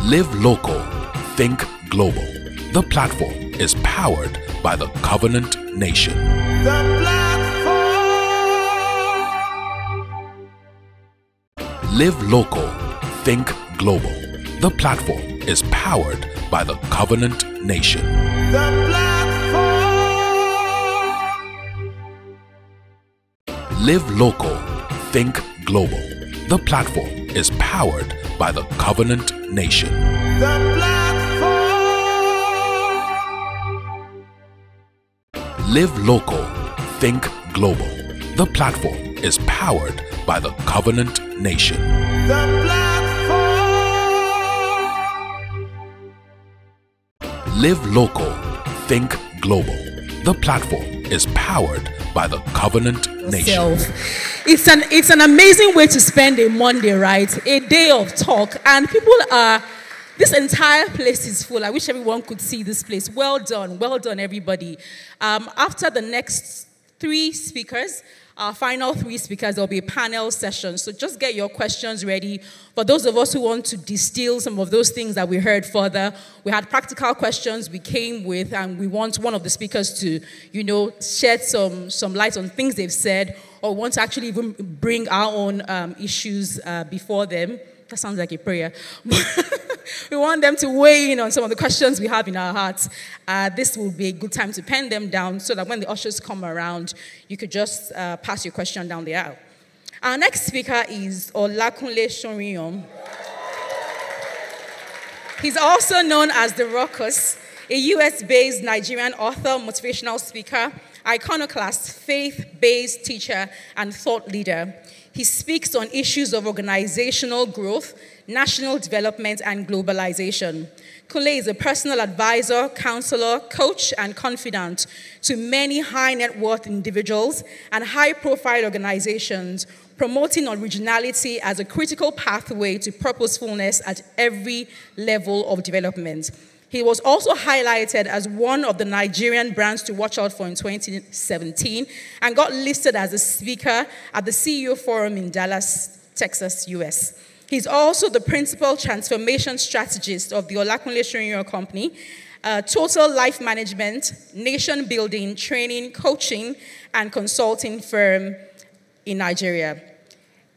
Live local, think global. The platform is powered by the Covenant Nation. The platform. Live local, think global. The platform is powered by the Covenant Nation. The platform. Live local, think global. The platform is powered by the Covenant Nation. The platform. Live local, think global. The platform is powered by the Covenant Nation. The platform. Live local, think global. The platform is powered by the Covenant Nation. It's an amazing way to spend a Monday, right? A day of talk, and people are. This entire place is full. I wish everyone could see this place. Well done, everybody. After the next three speakers, our final three speakers, there'll be a panel session. So just get your questions ready. For those of us who want to distill some of those things that we heard further, we had practical questions we came with, and we want one of the speakers to, shed some light on things they've said, or want to actually even bring our own issues before them. That sounds like a prayer. We want them to weigh in on some of the questions we have in our hearts. This will be a good time to pen them down so that when the ushers come around, you could just pass your question down the aisle. Our next speaker is Kunle Soriyan. He's also known as The Ruckus, a US-based Nigerian author, motivational speaker, iconoclast, faith-based teacher, and thought leader. He speaks on issues of organizational growth, national development, and globalization. Kunle is a personal advisor, counselor, coach, and confidant to many high net worth individuals and high-profile organizations, promoting originality as a critical pathway to purposefulness at every level of development. He was also highlighted as one of the Nigerian brands to watch out for in 2017 and got listed as a speaker at the CEO Forum in Dallas, Texas, US. He's also the principal transformation strategist of the Kunle Soriyan Company, total life management, nation building, training, coaching, and consulting firm in Nigeria.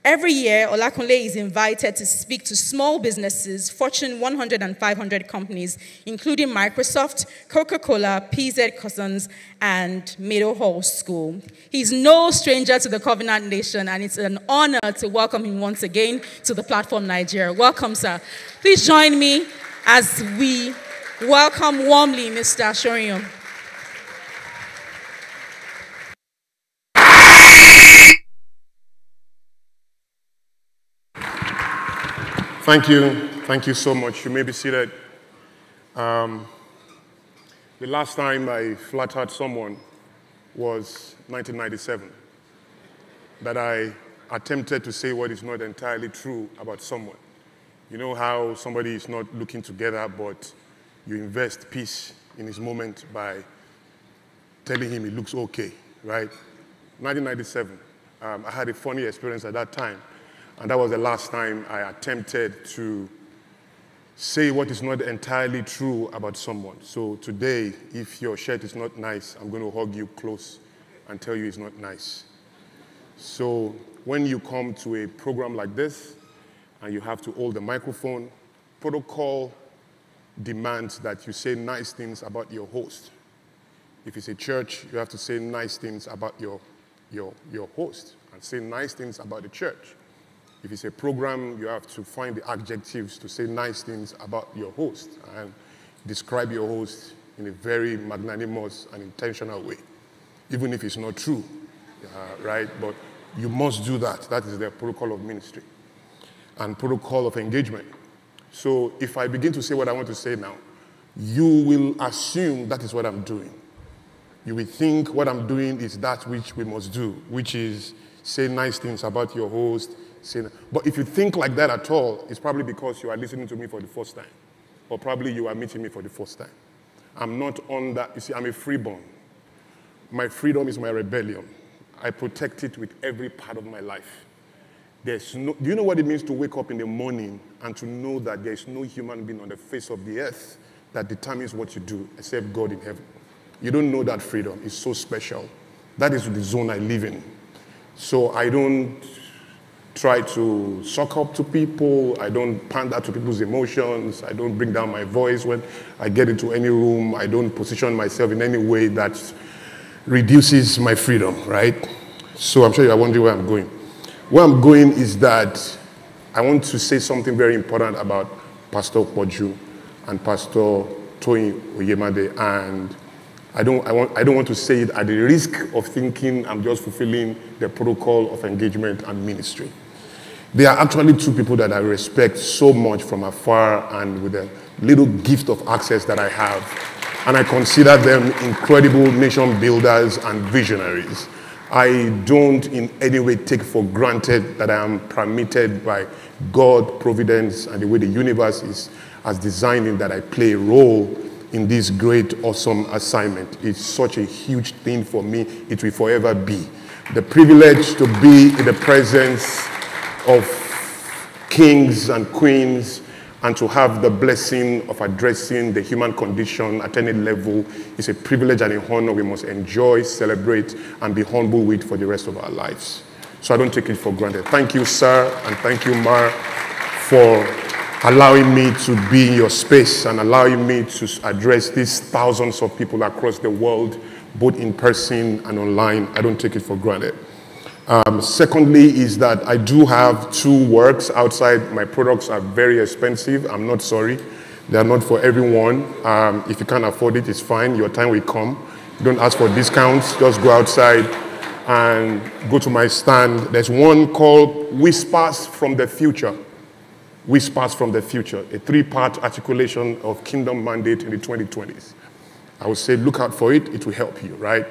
Every year, Kunle is invited to speak to small businesses, Fortune 100 and 500 companies, including Microsoft, Coca-Cola, PZ Cussons, and Meadowhall School. He's no stranger to the Covenant Nation, and it's an honor to welcome him once again to the platform, Nigeria. Welcome, sir. Please join me as we welcome warmly Mr. Soriyan. Thank you so much. You may be seated. The last time I flattered someone was 1997, that I attempted to say what is not entirely true about someone. You know how somebody is not looking together, but you invest peace in his moment by telling him he looks okay, right? 1997, I had a funny experience at that time. And that was the last time I attempted to say what is not entirely true about someone. So today, if your shirt is not nice, I'm going to hug you close and tell you it's not nice. So when you come to a program like this and you have to hold the microphone, protocol demands that you say nice things about your host. If it's a church, you have to say nice things about your host and say nice things about the church. If it's a program, you have to find the adjectives to say nice things about your host and describe your host in a very magnanimous and intentional way, even if it's not true, right? But you must do that. That is the protocol of ministry and protocol of engagement. So if I begin to say what I want to say now, you will assume that is what I'm doing. You will think what I'm doing is that which we must do, which is say nice things about your host. But if you think like that at all, it's probably because you are listening to me for the first time. Or probably you are meeting me for the first time. I'm not on that. You see, I'm a freeborn. My freedom is my rebellion. I protect it with every part of my life. Do you know what it means to wake up in the morning and to know that there is no human being on the face of the earth that determines what you do except God in heaven? You don't know that freedom. It's so special. That is the zone I live in. So I don't try to suck up to people. I don't pander to people's emotions. I don't bring down my voice when I get into any room. I don't position myself in any way that reduces my freedom, right? So I'm sure you're wondering where I'm going. Where I'm going is that I want to say something very important about Pastor Poju and Pastor Toyin Oyemade, and I don't want to say it at the risk of thinking I'm just fulfilling the protocol of engagement and ministry. They are actually two people that I respect so much from afar and with a little gift of access that I have. And I consider them incredible nation builders and visionaries. I don't in any way take for granted that I am permitted by God, providence, and the way the universe is as designing that I play a role in this great, awesome assignment. It's such a huge thing for me. It will forever be. The privilege to be in the presence of kings and queens and to have the blessing of addressing the human condition at any level is a privilege and a honor we must enjoy, celebrate, and be humble with for the rest of our lives. So I don't take it for granted. Thank you, sir, and thank you, Mar, for allowing me to be in your space and allowing me to address these thousands of people across the world, both in person and online. I don't take it for granted. Secondly is that I do have two works outside. My products are very expensive. I'm not sorry. They are not for everyone. If you can't afford it, it's fine. Your time will come. Don't ask for discounts. Just go outside and go to my stand. There's one called Whispers from the Future. Whispers from the Future, a three-part articulation of Kingdom Mandate in the 2020s. I would say look out for it. It will help you, right?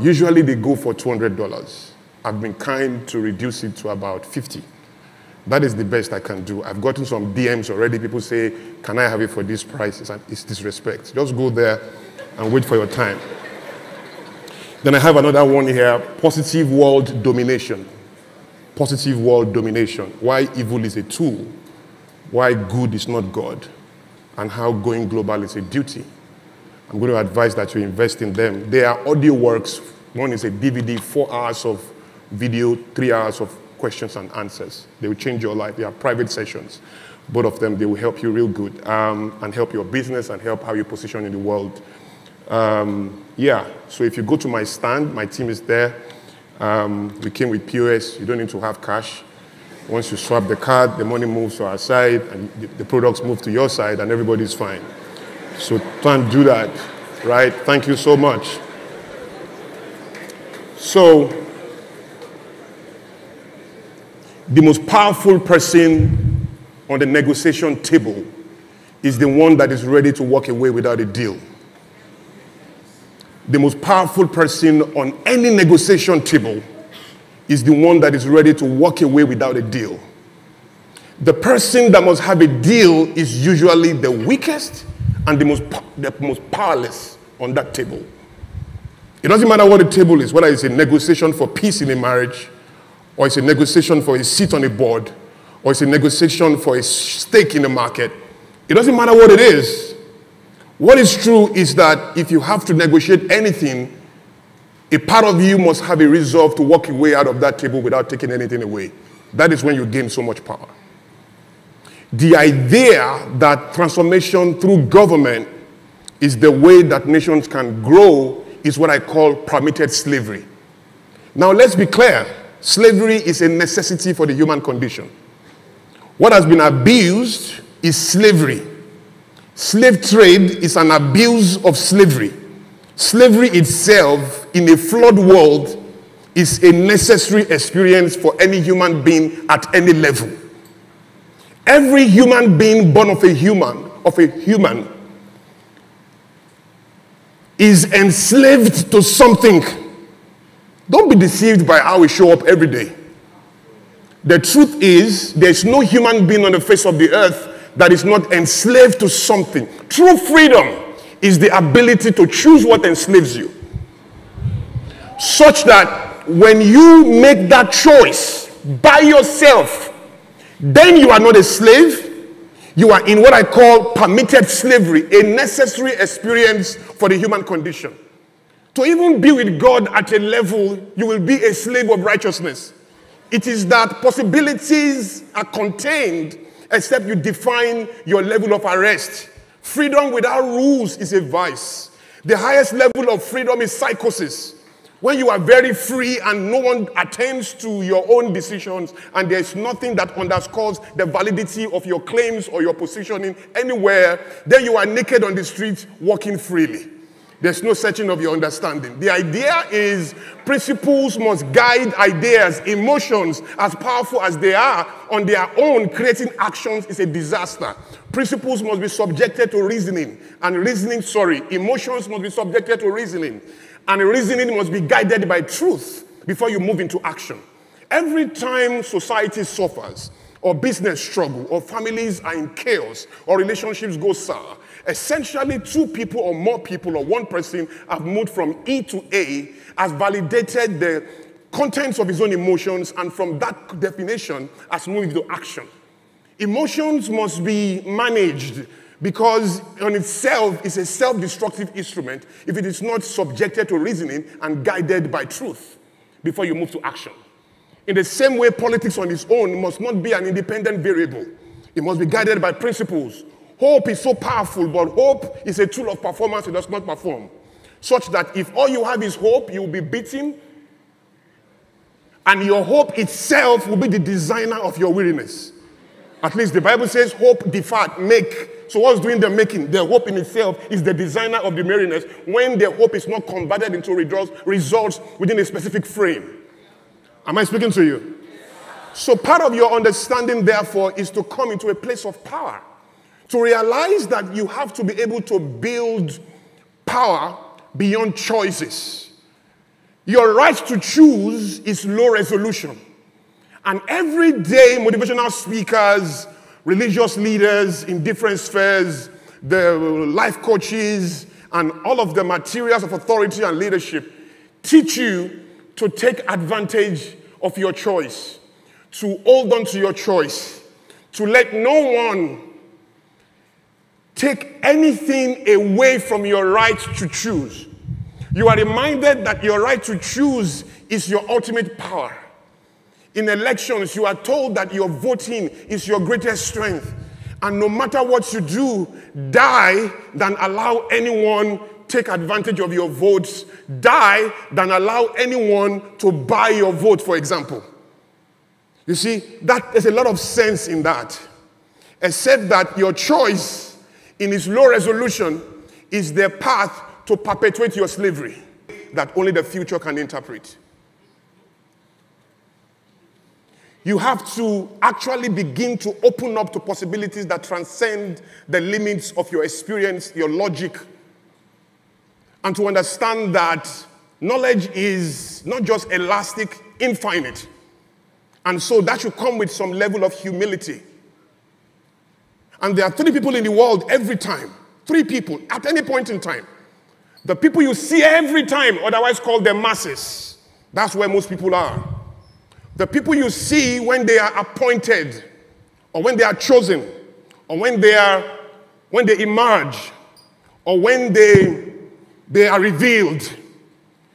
Usually they go for $200. I've been kind to reduce it to about 50. That is the best I can do. I've gotten some DMs already. People say, can I have it for this price? It's disrespect. Just go there and wait for your time. Then I have another one here, Positive World Domination. Positive World Domination. Why evil is a tool, why good is not God, and how going global is a duty. I'm going to advise that you invest in them. They are audio works. One is a DVD, 4 hours of video, 3 hours of questions and answers. They will change your life. They are private sessions. Both of them, they will help you real good and help your business and help how you position in the world. Yeah, so if you go to my stand, my team is there. We came with POS. You don't need to have cash. Once you swap the card, the money moves to our side, and the products move to your side, and everybody's fine. So try and do that, right? Thank you so much. So, the most powerful person on the negotiation table is the one that is ready to walk away without a deal. The most powerful person on any negotiation table is the one that is ready to walk away without a deal. The person that must have a deal is usually the weakest and the most powerless on that table. It doesn't matter what the table is, whether it's a negotiation for peace in a marriage, or it's a negotiation for a seat on a board, or it's a negotiation for a stake in the market. It doesn't matter what it is. What is true is that if you have to negotiate anything, a part of you must have a resolve to walk away out of that table without taking anything away. That is when you gain so much power. The idea that transformation through government is the way that nations can grow is what I call permitted slavery. Now let's be clear. Slavery is a necessity for the human condition. What has been abused is slavery. Slave trade is an abuse of slavery. Slavery itself in a flawed world is a necessary experience for any human being at any level. Every human being born of a human, is enslaved to something. Don't be deceived by how we show up every day. The truth is, there's no human being on the face of the earth that is not enslaved to something. True freedom is the ability to choose what enslaves you. Such that when you make that choice by yourself, then you are not a slave. You are in what I call permitted slavery, a necessary experience for the human condition. To even be with God at a level, you will be a slave of righteousness. It is that possibilities are contained except you define your level of arrest. Freedom without rules is a vice. The highest level of freedom is psychosis. When you are very free and no one attends to your own decisions and there's nothing that underscores the validity of your claims or your positioning anywhere, then you are naked on the street walking freely. There's no searching of your understanding. The idea is principles must guide ideas. Emotions, as powerful as they are on their own, creating actions is a disaster. Principles must be subjected to reasoning. Emotions must be subjected to reasoning. And reasoning must be guided by truth before you move into action. Every time society suffers, or business struggle, or families are in chaos, or relationships go sour, essentially two people or more people or one person have moved from E to A, has validated the contents of his own emotions, and from that definition has moved into action. Emotions must be managed because on itself is a self-destructive instrument if it is not subjected to reasoning and guided by truth before you move to action. In the same way, politics on its own must not be an independent variable. It must be guided by principles. Hope is so powerful, but hope is a tool of performance. It does not perform. Such that if all you have is hope, you will be beaten, and your hope itself will be the designer of your weariness. At least the Bible says hope deferred, make. So what's doing the making? The hope in itself is the designer of the weariness when the hope is not converted into results within a specific frame. Am I speaking to you? So part of your understanding, therefore, is to come into a place of power. To realize that you have to be able to build power beyond choices. Your right to choose is low resolution. And every day, motivational speakers, religious leaders in different spheres, the life coaches, and all of the materials of authority and leadership teach you to take advantage of your choice, to hold on to your choice, to let no one take anything away from your right to choose. You are reminded that your right to choose is your ultimate power. In elections, you are told that your voting is your greatest strength. And no matter what you do, die than allow anyone take advantage of your votes. Die than allow anyone to buy your vote, for example. You see, there's a lot of sense in that. Except that your choice in its low resolution is the path to perpetuate your slavery that only the future can interpret. You have to actually begin to open up to possibilities that transcend the limits of your experience, your logic, and to understand that knowledge is not just elastic, infinite. And so that should come with some level of humility. And there are three people in the world every time. Three people at any point in time. The people you see every time, otherwise called the masses. That's where most people are. The people you see when they are appointed, or when they are chosen, or when they emerge, or when they are revealed.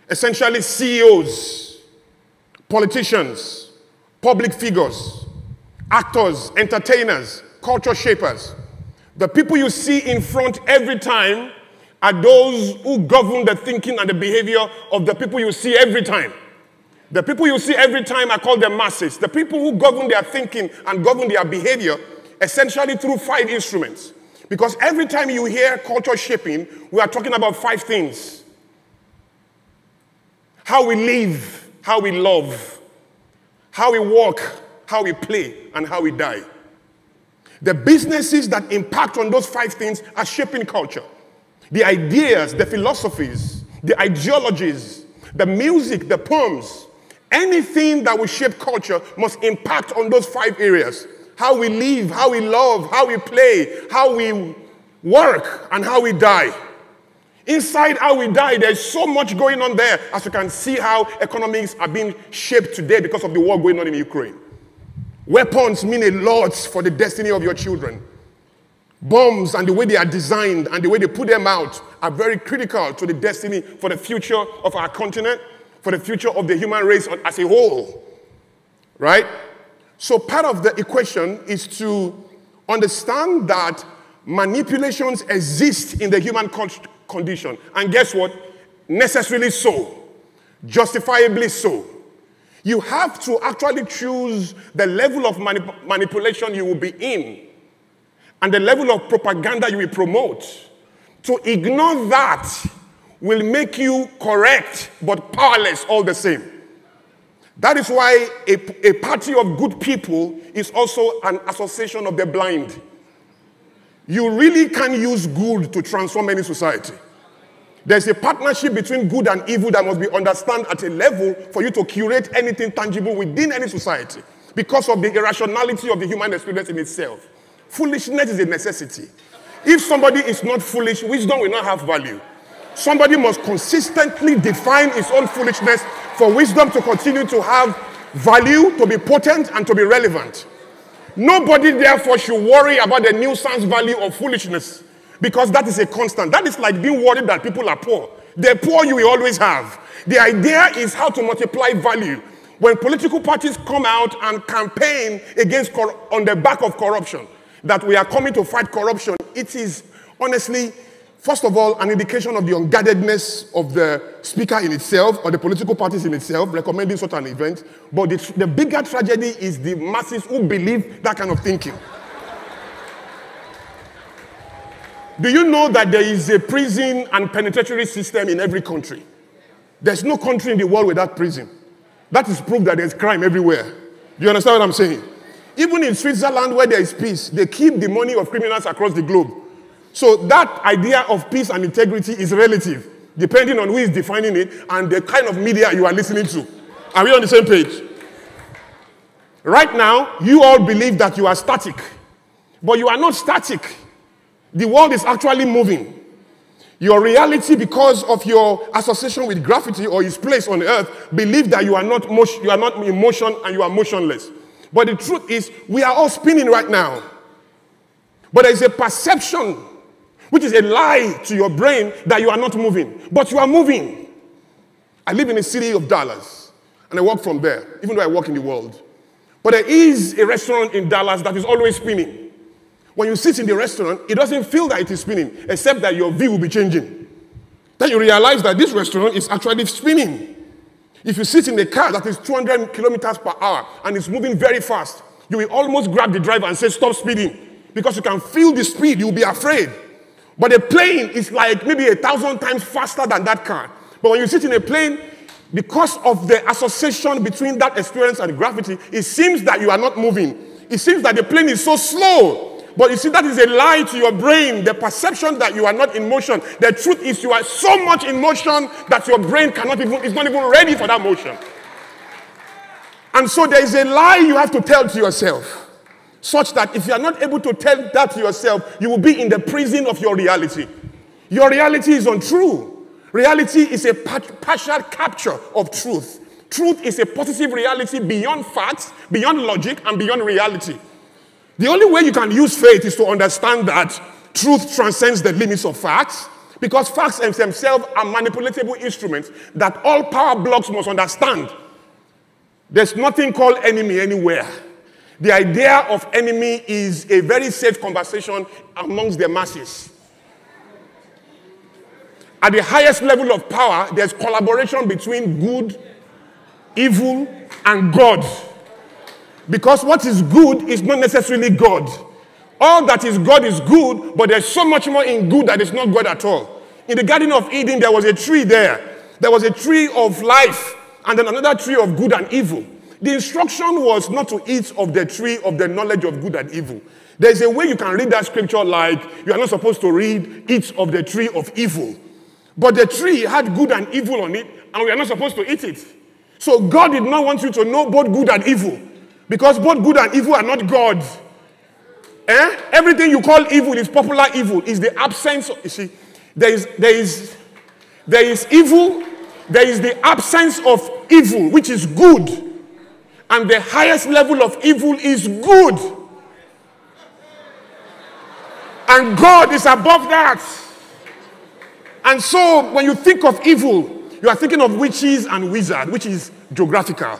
Essentially CEOs, politicians, public figures, actors, entertainers, culture shapers. The people you see in front every time are those who govern the thinking and the behavior of the people you see every time. The people you see every time are called the masses. The people who govern their thinking and govern their behavior essentially through 5 instruments. Because every time you hear culture shaping, we are talking about 5 things. How we live, how we love, how we walk, how we play, and how we die. The businesses that impact on those 5 things are shaping culture. The ideas, the philosophies, the ideologies, the music, the poems, anything that will shape culture must impact on those 5 areas. How we live, how we love, how we play, how we work, and how we die. Inside how we die, there's so much going on there, as you can see how economies are being shaped today because of the war going on in Ukraine. Weapons mean a lot for the destiny of your children. Bombs and the way they are designed and the way they put them out are very critical to the destiny for the future of our continent, for the future of the human race as a whole. Right? So part of the equation is to understand that manipulations exist in the human condition. And guess what? Necessarily so. Justifiably so. You have to actually choose the level of manipulation you will be in and the level of propaganda you will promote. To ignore that will make you correct but powerless all the same. That is why a party of good people is also an association of the blind. You really can use good to transform any society. There's a partnership between good and evil that must be understood at a level for you to curate anything tangible within any society because of the irrationality of the human experience in itself. Foolishness is a necessity. If somebody is not foolish, wisdom will not have value. Somebody must consistently define his own foolishness for wisdom to continue to have value, to be potent, and to be relevant. Nobody, therefore, should worry about the nuisance value of foolishness because that is a constant. That is like being worried that people are poor. The poor you will always have. The idea is how to multiply value. When political parties come out and campaign against on the back of corruption, that we are coming to fight corruption, it is honestly, first of all, an indication of the unguardedness of the speaker in itself or the political parties in itself recommending such an event. But the bigger tragedy is the masses who believe that kind of thinking. Do you know that there is a prison and penitentiary system in every country? There's no country in the world without prison. That is proof that there's crime everywhere. Do you understand what I'm saying? Even in Switzerland, where there is peace, they keep the money of criminals across the globe. So that idea of peace and integrity is relative, depending on who is defining it and the kind of media you are listening to. Are we on the same page? Right now, you all believe that you are static, but you are not static. The world is actually moving. Your reality, because of your association with gravity or its place on earth, believe that you are not in motion and you are motionless. But the truth is, we are all spinning right now. But there is a perception, which is a lie to your brain, that you are not moving. But you are moving. I live in the city of Dallas, and I work from there, even though I work in the world. But there is a restaurant in Dallas that is always spinning. When you sit in the restaurant, it doesn't feel that it is spinning, except that your view will be changing. Then you realize that this restaurant is actually spinning. If you sit in a car that is 200 kilometers per hour and it's moving very fast, you will almost grab the driver and say, stop speeding. Because you can feel the speed, you'll be afraid. But a plane is like maybe 1,000 times faster than that car. But when you sit in a plane, because of the association between that experience and gravity, it seems that you are not moving. It seems that the plane is so slow. But you see, that is a lie to your brain, the perception that you are not in motion. The truth is you are so much in motion that your brain is not even ready for that motion. And so there is a lie you have to tell to yourself, such that if you are not able to tell that to yourself, you will be in the prison of your reality. Your reality is untrue. Reality is a partial capture of truth. Truth is a positive reality beyond facts, beyond logic, and beyond reality. The only way you can use faith is to understand that truth transcends the limits of facts, because facts themselves are manipulatable instruments that all power blocks must understand. There's nothing called enemy anywhere. The idea of enemy is a very safe conversation amongst the masses. At the highest level of power, there's collaboration between good, evil, and God. Because what is good is not necessarily God. All that is God is good, but there's so much more in good that is not God at all. In the Garden of Eden, there was a tree there. There was a tree of life, and then another tree of good and evil. The instruction was not to eat of the tree of the knowledge of good and evil. There's a way you can read that scripture like you are not supposed to eat of the tree of evil. But the tree had good and evil on it, and we are not supposed to eat it. So God did not want you to know both good and evil. Because both good and evil are not God. Everything you call evil is popular evil. Is the absence of, you see, there is There is evil, there is the absence of evil, which is good. And the highest level of evil is good. And God is above that. And so when you think of evil, you are thinking of witches and wizards, which is geographical.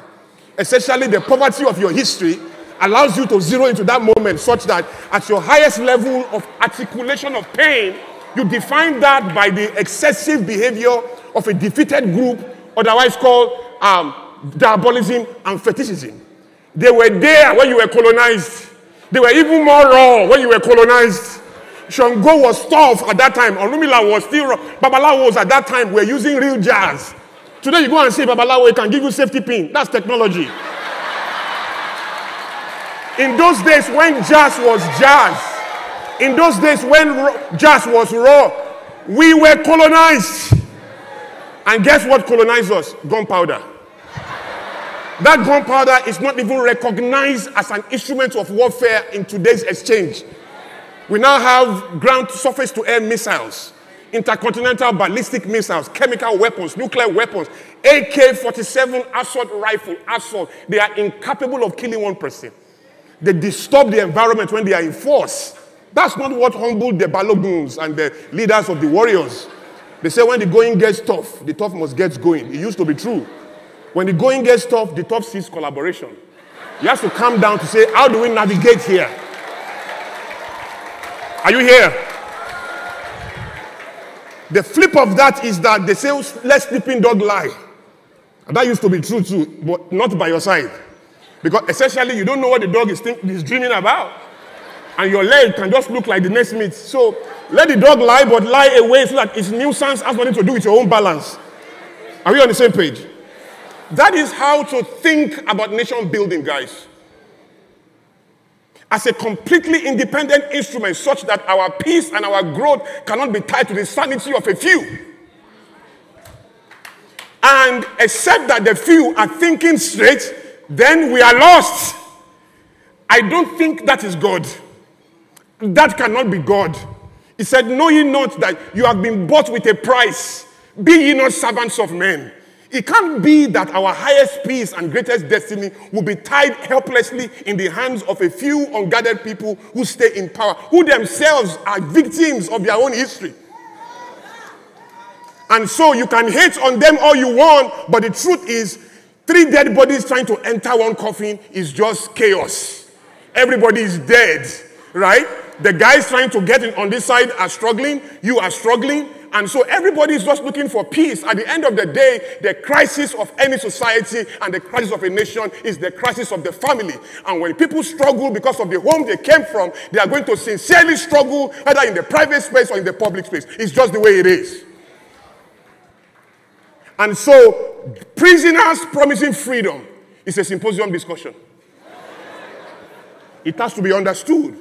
Essentially, the poverty of your history allows you to zero into that moment such that at your highest level of articulation of pain, you define that by the excessive behavior of a defeated group, otherwise called diabolism and fetishism. They were there when you were colonized. They were even more raw when you were colonized. Shango was tough at that time. Orunmila was still raw. Babalawos at that time were using real jazz. Today you go and say Babalawo, it can give you safety pin. That's technology. In those days when jazz was jazz, in those days when jazz was raw, we were colonized. And guess what colonized us? Gunpowder. That gunpowder is not even recognized as an instrument of warfare in today's exchange. We now have ground surface to air missiles, intercontinental ballistic missiles, chemical weapons, nuclear weapons, AK-47 assault rifle, assault. They are incapable of killing one person. They disturb the environment when they are in force. That's not what humbled the Baloguns and the leaders of the warriors. They say when the going gets tough, the tough must get going. It used to be true. When the going gets tough, the tough sees collaboration. You have to calm down to say, how do we navigate here? Are you here? The flip of that is that they say, let sleeping dog lie. And that used to be true too, but not by your side. Because essentially, you don't know what the dog is dreaming about. And your leg can just look like the next meat. So let the dog lie, but lie away so that its nuisance has nothing to do with your own balance. Are we on the same page? That is how to think about nation building, guys. As a completely independent instrument such that our peace and our growth cannot be tied to the sanity of a few. And except that the few are thinking straight, then we are lost. I don't think that is God. That cannot be God. He said, know ye not that you have been bought with a price? Be ye not servants of men. It can't be that our highest peace and greatest destiny will be tied helplessly in the hands of a few unguarded people who stay in power, who themselves are victims of their own history. And so you can hate on them all you want, but the truth is, 3 dead bodies trying to enter one coffin is just chaos. Everybody is dead, right? The guys trying to get in on this side are struggling, you are struggling, and so everybody is just looking for peace. At the end of the day, the crisis of any society and the crisis of a nation is the crisis of the family. And when people struggle because of the home they came from, they are going to sincerely struggle either in the private space or in the public space. It's just the way it is. And so, prisoners promising freedom is a symposium discussion. It has to be understood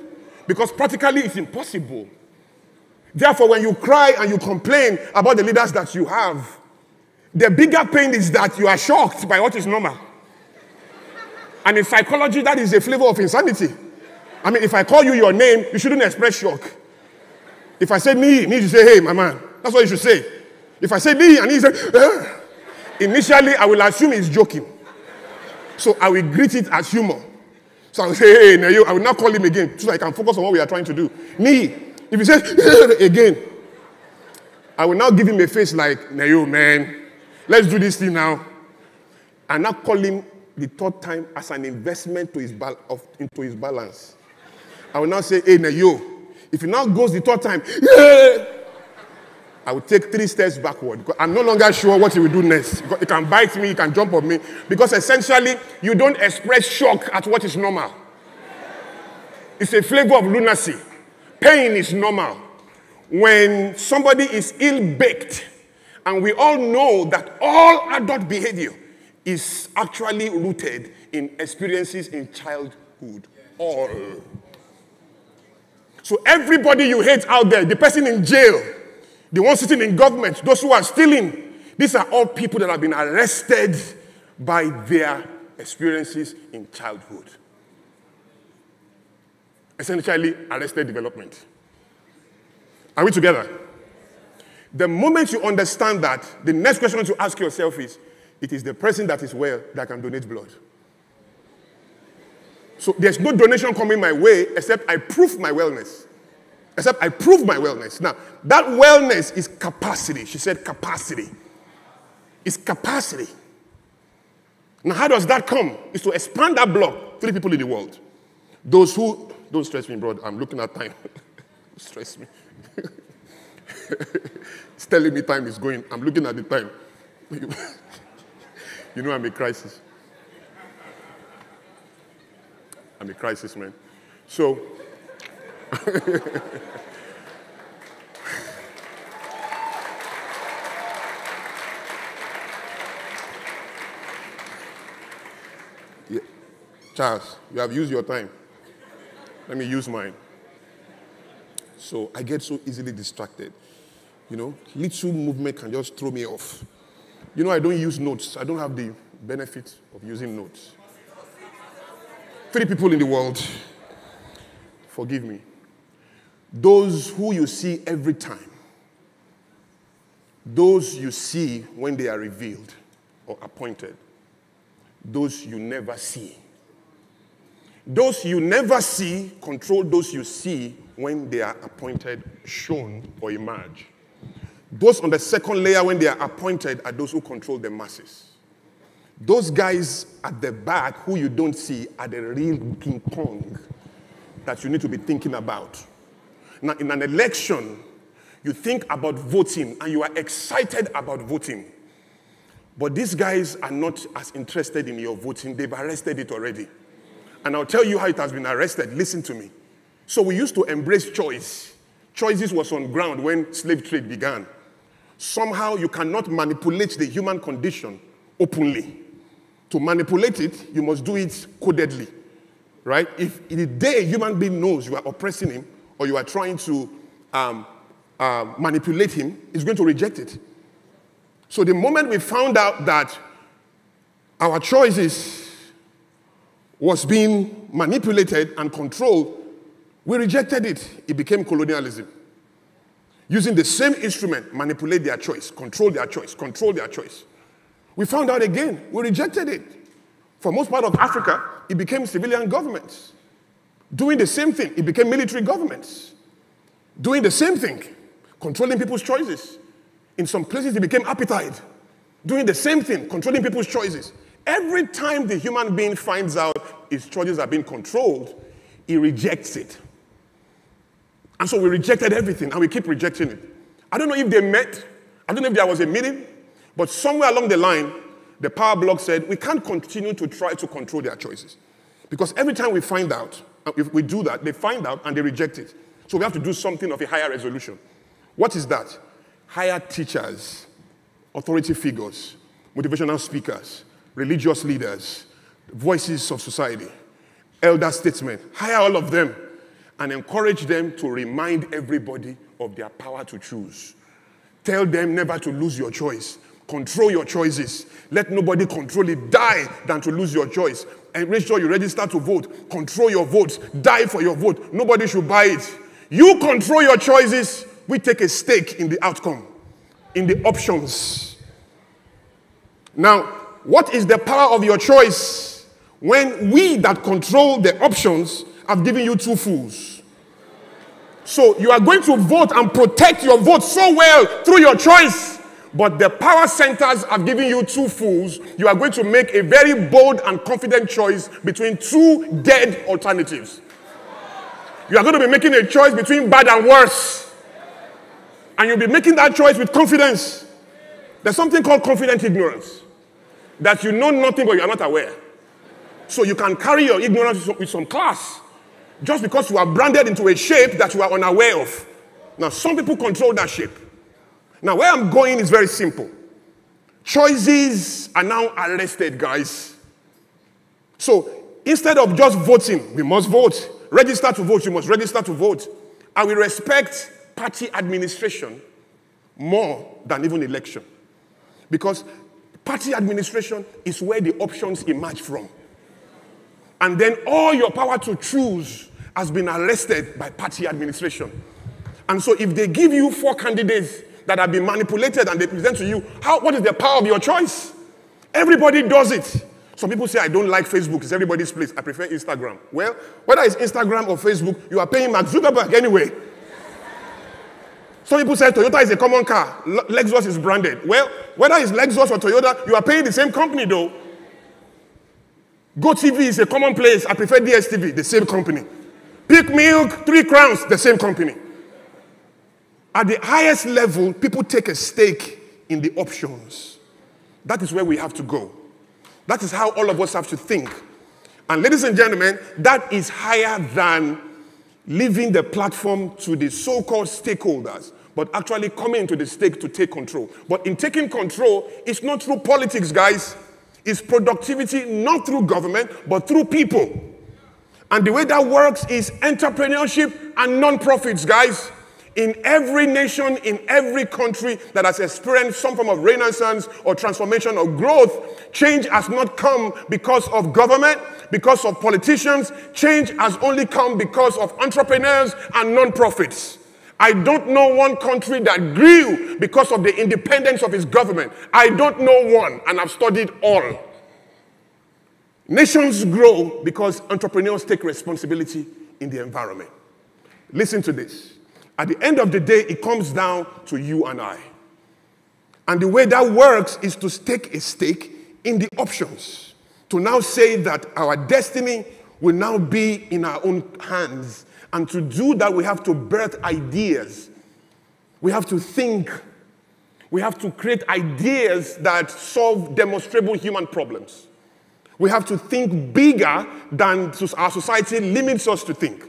because practically it's impossible. Therefore, when you cry and you complain about the leaders that you have, the bigger pain is that you are shocked by what is normal. And in psychology, that is a flavor of insanity. I mean, if I call you your name, you shouldn't express shock. If I say me, you say, hey, my man. That's what you should say. If I say me and he says, initially I will assume he's joking. So I will greet it as humor. So I will say, hey, Nayo, I will not call him again so I can focus on what we are trying to do. Me, if he says again, I will now give him a face like, Nayo, man, let's do this thing now. And now call him the 3rd time as an investment to into his balance. I will now say, hey, Nayo, if he now goes the 3rd time, I will take 3 steps backward. Because I'm no longer sure what he will do next. Because he can bite me, he can jump on me. Because essentially, you don't express shock at what is normal. It's a flavor of lunacy. Pain is normal. When somebody is ill-baked, and we all know that all adult behavior is actually rooted in experiences in childhood. All. So everybody you hate out there, the person in jail, the one sitting in government, those who are stealing, these are all people that have been arrested by their experiences in childhood. Essentially, arrested development. Are we together? The moment you understand that, the next question to ask yourself is, it is the person that is well that can donate blood. So there's no donation coming my way except I prove my wellness. Except I prove my wellness. Now, that wellness is capacity. She said capacity. It's capacity. Now, how does that come? It's to expand that block. 3 people in the world. Those who, don't stress me, bro. I'm looking at time. Stress me. It's telling me time is going. I'm looking at the time. You know I'm a crisis. I'm a crisis, man. So, yeah. Charles, you have used your time. Let me use mine. So I get so easily distracted. You know, little movement can just throw me off. You know, I don't use notes. I don't have the benefit of using notes. 3 people in the world, forgive me. Those who you see every time. Those you see when they are revealed or appointed. Those you never see. Those you never see control those you see when they are appointed, shown, or emerge. Those on the second layer when they are appointed are those who control the masses. Those guys at the back who you don't see are the real ping pong that you need to be thinking about. Now, in an election, you think about voting and you are excited about voting. But these guys are not as interested in your voting. They've arrested it already. And I'll tell you how it has been arrested. Listen to me. So we used to embrace choice. Choices was on ground when slave trade began. Somehow you cannot manipulate the human condition openly. To manipulate it, you must do it codedly. Right? If in the day a human being knows you are oppressing him or you are trying to manipulate him, he's going to reject it. So the moment we found out that our choices was being manipulated and controlled, we rejected it. It became colonialism. Using the same instrument, manipulate their choice, control their choice, control their choice. We found out again, we rejected it. For most part of Africa, it became civilian governments. Doing the same thing, it became military governments. Doing the same thing, controlling people's choices. In some places, it became apartheid. Doing the same thing, controlling people's choices. Every time the human being finds out his choices are being controlled, he rejects it. And so we rejected everything, and we keep rejecting it. I don't know if they met. I don't know if there was a meeting. But somewhere along the line, the power bloc said, we can't continue to try to control their choices. Because every time we find out, if we do that, they find out and they reject it. So we have to do something of a higher resolution. What is that? Hire teachers, authority figures, motivational speakers, religious leaders, voices of society, elder statesmen. Hire all of them and encourage them to remind everybody of their power to choose. Tell them never to lose your choice. Control your choices. Let nobody control it. Die than to lose your choice. And make sure you register to vote. Control your votes. Die for your vote. Nobody should buy it. You control your choices. We take a stake in the outcome, in the options. Now, what is the power of your choice when we that control the options have given you 2 fools? So you are going to vote and protect your vote so well through your choice. But the power centers have given you 2 fools. You are going to make a very bold and confident choice between 2 dead alternatives. You are going to be making a choice between bad and worse. And you'll be making that choice with confidence. There's something called confident ignorance. That you know nothing but you are not aware. So you can carry your ignorance with some class. Just because you are branded into a shape that you are unaware of. Now, some people control that shape. Now, where I'm going is very simple. Choices are now arrested, guys. So, instead of just voting, we must vote. Register to vote, you must register to vote. And we respect party administration more than even election. Because party administration is where the options emerge from. And then all your power to choose has been arrested by party administration. And so if they give you 4 candidates, that have been manipulated and they present to you. What is the power of your choice? Everybody does it. Some people say, I don't like Facebook. It's everybody's place. I prefer Instagram. Well, whether it's Instagram or Facebook, you are paying Mark Zuckerberg anyway. Some people say Toyota is a common car. Lexus is branded. Well, whether it's Lexus or Toyota, you are paying the same company though. GoTV is a common place. I prefer DSTV, the same company. Peak Milk, 3 Crowns, the same company. At the highest level, people take a stake in the options. That is where we have to go. That is how all of us have to think. And ladies and gentlemen, that is higher than leaving the platform to the so-called stakeholders, but actually coming into the stake to take control. But in taking control, it's not through politics, guys. It's productivity, not through government, but through people. And the way that works is entrepreneurship and non-profits, guys. In every nation, in every country that has experienced some form of renaissance or transformation or growth, change has not come because of government, because of politicians. Change has only come because of entrepreneurs and non-profits. I don't know one country that grew because of the independence of its government. I don't know one, and I've studied all. Nations grow because entrepreneurs take responsibility in the environment. Listen to this. At the end of the day, it comes down to you and I. And the way that works is to take a stake in the options. To now say that our destiny will now be in our own hands. And to do that, we have to birth ideas. We have to think. We have to create ideas that solve demonstrable human problems. We have to think bigger than our society limits us to think.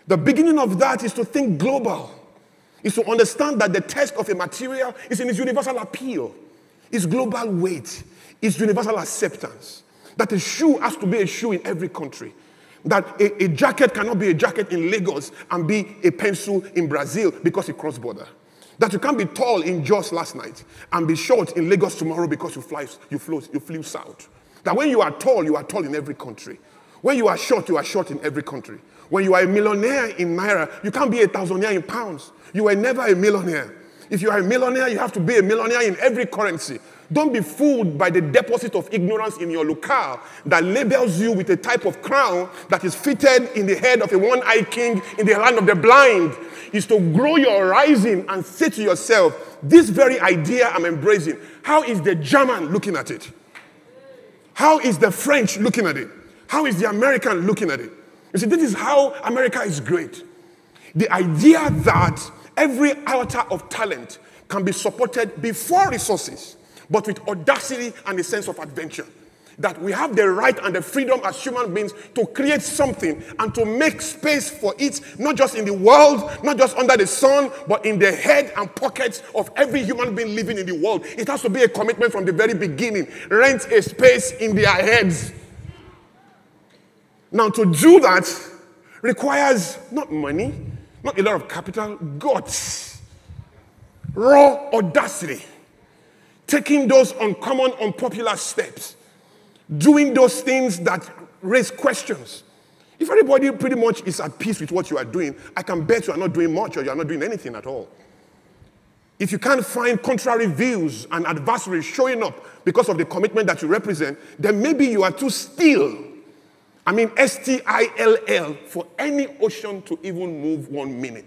The beginning of that is to think global. Is to understand that the test of a material is in its universal appeal, its global weight, its universal acceptance. That a shoe has to be a shoe in every country. That a jacket cannot be a jacket in Lagos and be a pencil in Brazil because it crossed border. That you can't be tall in Jos last night and be short in Lagos tomorrow because you flew south. That when you are tall in every country. When you are short in every country. When you are a millionaire in Naira, you can't be a thousandaire in pounds. You were never a millionaire. If you are a millionaire, you have to be a millionaire in every currency. Don't be fooled by the deposit of ignorance in your locale that labels you with a type of crown that is fitted in the head of a one-eyed king in the land of the blind. Is to grow your horizon and say to yourself, this very idea I'm embracing, how is the German looking at it? How is the French looking at it? How is the American looking at it? You see, this is how America is great. The idea that every iota of talent can be supported before resources, but with audacity and a sense of adventure. That we have the right and the freedom as human beings to create something and to make space for it, not just in the world, not just under the sun, but in the head and pockets of every human being living in the world. It has to be a commitment from the very beginning. Rent a space in their heads. Now, to do that requires not money, not a lot of capital, guts, raw audacity, taking those uncommon, unpopular steps, doing those things that raise questions. If everybody pretty much is at peace with what you are doing, I can bet you are not doing much or you are not doing anything at all. If you can't find contrary views and adversaries showing up because of the commitment that you represent, then maybe you are too still. I mean, still for any ocean to even move 1 minute.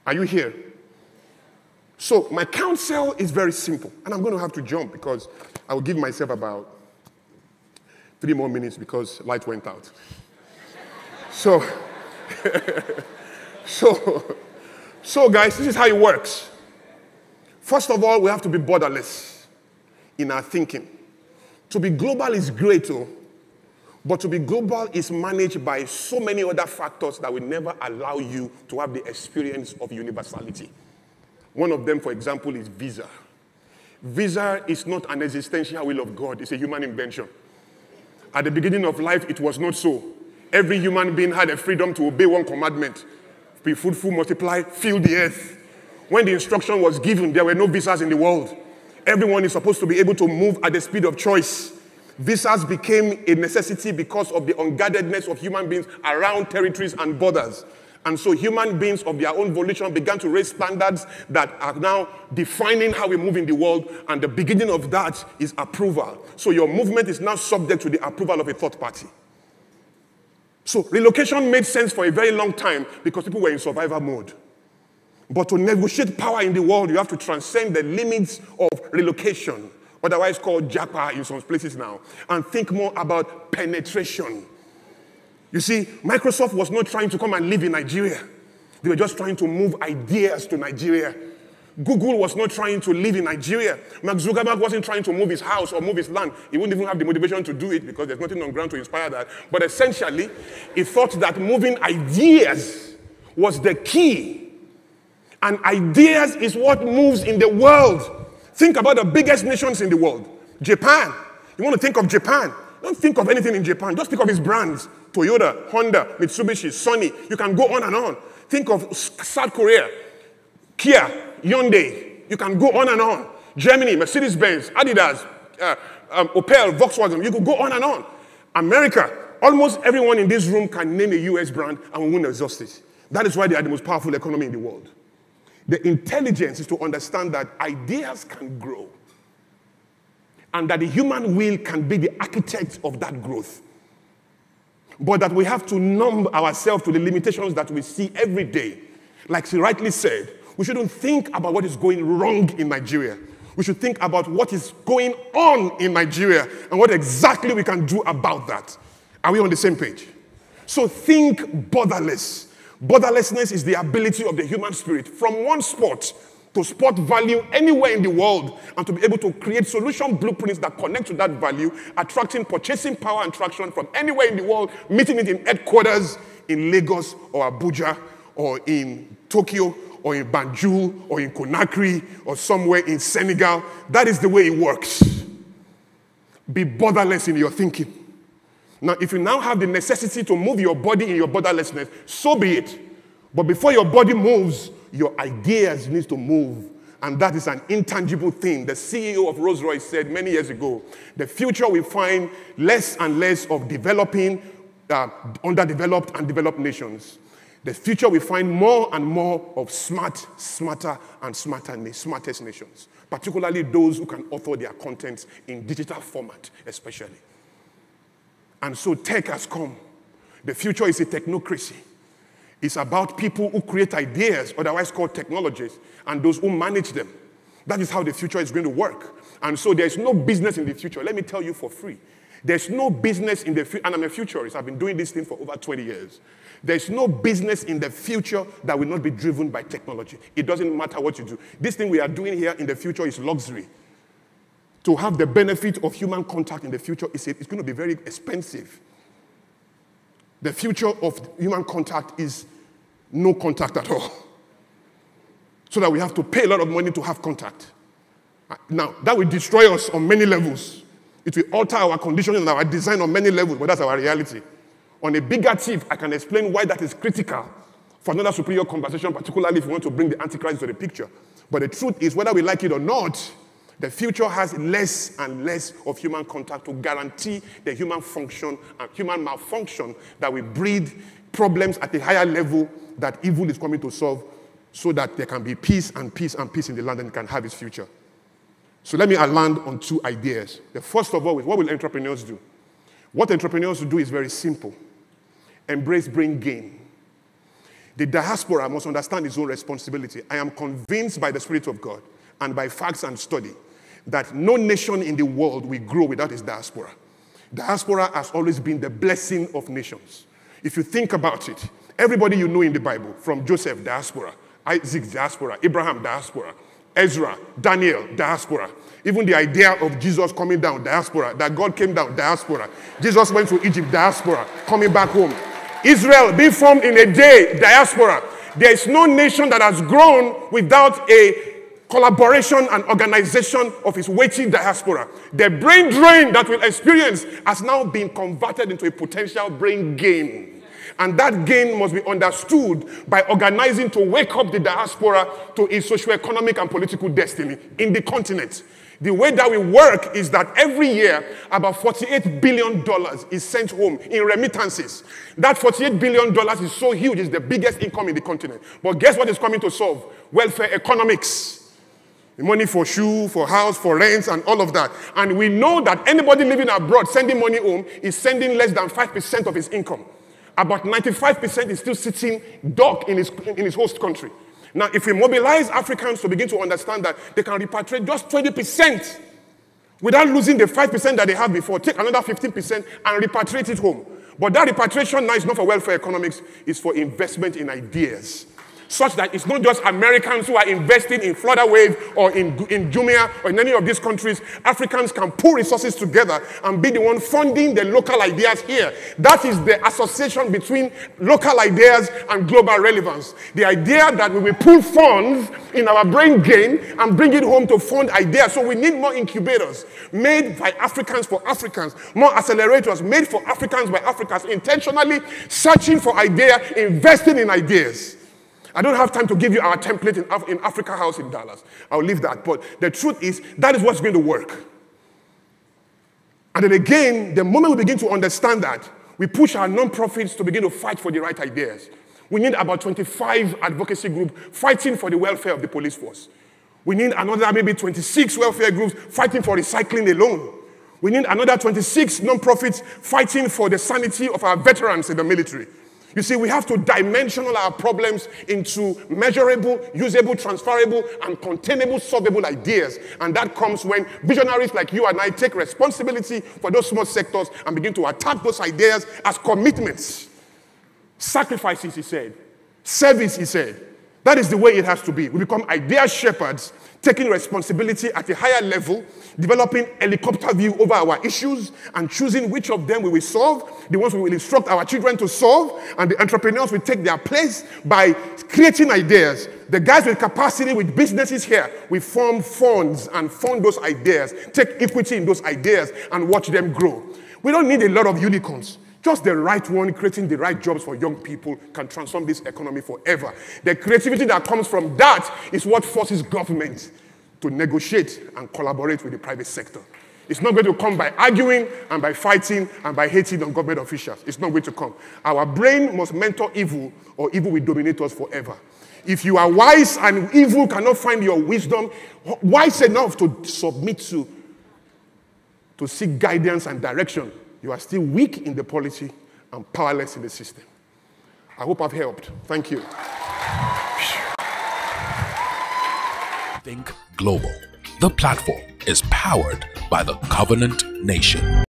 Are you here? So my counsel is very simple. And I'm going to have to jump because I will give myself about 3 more minutes because light went out. So guys, this is how it works. First of all, we have to be borderless in our thinking. To be global is great, too. But to be global is managed by so many other factors that will never allow you to have the experience of universality. One of them, for example, is visa. Visa is not an existential will of God. It's a human invention. At the beginning of life, it was not so. Every human being had a freedom to obey one commandment. Be fruitful, multiply, fill the earth. When the instruction was given, there were no visas in the world. Everyone is supposed to be able to move at the speed of choice. Visas became a necessity because of the unguardedness of human beings around territories and borders. And so human beings of their own volition began to raise standards that are now defining how we move in the world, and the beginning of that is approval. So your movement is now subject to the approval of a third party. So relocation made sense for a very long time because people were in survival mode. But to negotiate power in the world, you have to transcend the limits of relocation, otherwise called Japa in some places now, and think more about penetration. You see, Microsoft was not trying to come and live in Nigeria. They were just trying to move ideas to Nigeria. Google was not trying to live in Nigeria. Mark Zuckerberg wasn't trying to move his house or move his land. He wouldn't even have the motivation to do it because there's nothing on ground to inspire that. But essentially, he thought that moving ideas was the key. And ideas is what moves in the world. Think about the biggest nations in the world. Japan. You want to think of Japan? Don't think of anything in Japan. Just think of its brands. Toyota, Honda, Mitsubishi, Sony. You can go on and on. Think of South Korea, Kia, Hyundai. You can go on and on. Germany, Mercedes-Benz, Adidas, Opel, Volkswagen. You could go on and on. America, almost everyone in this room can name a US brand and we won't exhaust it. That is why they are the most powerful economy in the world. The intelligence is to understand that ideas can grow and that the human will can be the architect of that growth. But that we have to numb ourselves to the limitations that we see every day. Like she rightly said, we shouldn't think about what is going wrong in Nigeria. We should think about what is going on in Nigeria and what exactly we can do about that. Are we on the same page? So think borderless. Borderlessness is the ability of the human spirit from one spot to spot value anywhere in the world and to be able to create solution blueprints that connect to that value, attracting purchasing power and traction from anywhere in the world, meeting it in headquarters in Lagos or Abuja or in Tokyo or in Banjul or in Conakry or somewhere in Senegal. That is the way it works. Be borderless in your thinking. Now, if you now have the necessity to move your body in your borderlessness, so be it. But before your body moves, your ideas need to move. And that is an intangible thing. The CEO of Rolls-Royce said many years ago, the future will find less and less of developing, underdeveloped and developed nations. The future will find more and more of smarter and smartest nations, particularly those who can author their contents in digital format, especially. And so tech has come. The future is a technocracy. It's about people who create ideas, otherwise called technologies, and those who manage them. That is how the future is going to work. And so there's no business in the future. Let me tell you for free. There's no business in the future, and I'm a futurist. I've been doing this thing for over 20 years. There's no business in the future that will not be driven by technology. It doesn't matter what you do. This thing we are doing here in the future is luxury. To have the benefit of human contact in the future, it's going to be very expensive. The future of human contact is no contact at all. So that we have to pay a lot of money to have contact. Now, that will destroy us on many levels. It will alter our conditioning and our design on many levels, but that's our reality. On a bigger tip, I can explain why that is critical for another superior conversation, particularly if you want to bring the Antichrist to the picture. But the truth is, whether we like it or not, the future has less and less of human contact to guarantee the human function and human malfunction that will breed problems at a higher level that evil is coming to solve so that there can be peace and peace and peace in the land and it can have its future. So let me land on two ideas. The first of all is, what will entrepreneurs do? What entrepreneurs will do is very simple. Embrace brain gain. The diaspora must understand its own responsibility. I am convinced by the Spirit of God and by facts and study that no nation in the world will grow without its diaspora. Diaspora has always been the blessing of nations. If you think about it, everybody you know in the Bible, from Joseph, diaspora, Isaac, diaspora, Abraham, diaspora, Ezra, Daniel, diaspora. Even the idea of Jesus coming down, diaspora, that God came down, diaspora. Jesus went to Egypt, diaspora, coming back home. Israel being formed in a day, diaspora. There is no nation that has grown without a collaboration and organization of its weighty diaspora. The brain drain that we'll experience has now been converted into a potential brain gain. And that gain must be understood by organizing to wake up the diaspora to its socio-economic and political destiny in the continent. The way that we work is that every year, about $48 billion is sent home in remittances. That $48 billion is so huge, it's the biggest income in the continent. But guess what is coming to solve? Welfare economics. The money for shoe, for house, for rents, and all of that. And we know that anybody living abroad sending money home is sending less than 5% of his income. About 95% is still sitting dark in his host country. Now, if we mobilize Africans to begin to understand that they can repatriate just 20% without losing the 5% that they had before, take another 15% and repatriate it home. But that repatriation now is not for welfare economics, it's for investment in ideas. Such that it's not just Americans who are investing in Florida Wave or in Jumia or in any of these countries. Africans can pull resources together and be the one funding the local ideas here. That is the association between local ideas and global relevance. The idea that we will pull funds in our brain gain and bring it home to fund ideas. So we need more incubators made by Africans for Africans, more accelerators made for Africans by Africans, intentionally searching for ideas, investing in ideas. I don't have time to give you our template in Africa House in Dallas. I'll leave that. But the truth is, that is what's going to work. And then again, the moment we begin to understand that, we push our non-profits to begin to fight for the right ideas. We need about 25 advocacy groups fighting for the welfare of the police force. We need another maybe 26 welfare groups fighting for recycling alone. We need another 26 non-profits fighting for the sanity of our veterans in the military. You see, we have to dimensional our problems into measurable, usable, transferable, and containable, solvable ideas. And that comes when visionaries like you and I take responsibility for those small sectors and begin to attack those ideas as commitments. Sacrifices, he said. Service, he said. That is the way it has to be. We become idea shepherds, taking responsibility at a higher level, developing helicopter view over our issues, and choosing which of them we will solve, the ones we will instruct our children to solve, and the entrepreneurs will take their place by creating ideas. The guys with capacity, with businesses here, we form funds and fund those ideas, take equity in those ideas, and watch them grow. We don't need a lot of unicorns. Just the right one, creating the right jobs for young people, can transform this economy forever. The creativity that comes from that is what forces government to negotiate and collaborate with the private sector. It's not going to come by arguing and by fighting and by hating on government officials. It's not going to come. Our brain must mentor evil, or evil will dominate us forever. If you are wise and evil cannot find your wisdom, wise enough to submit to seek guidance and direction, you are still weak in the policy and powerless in the system. I hope I've helped. Thank you. Think Global. The platform is powered by the Covenant Nation.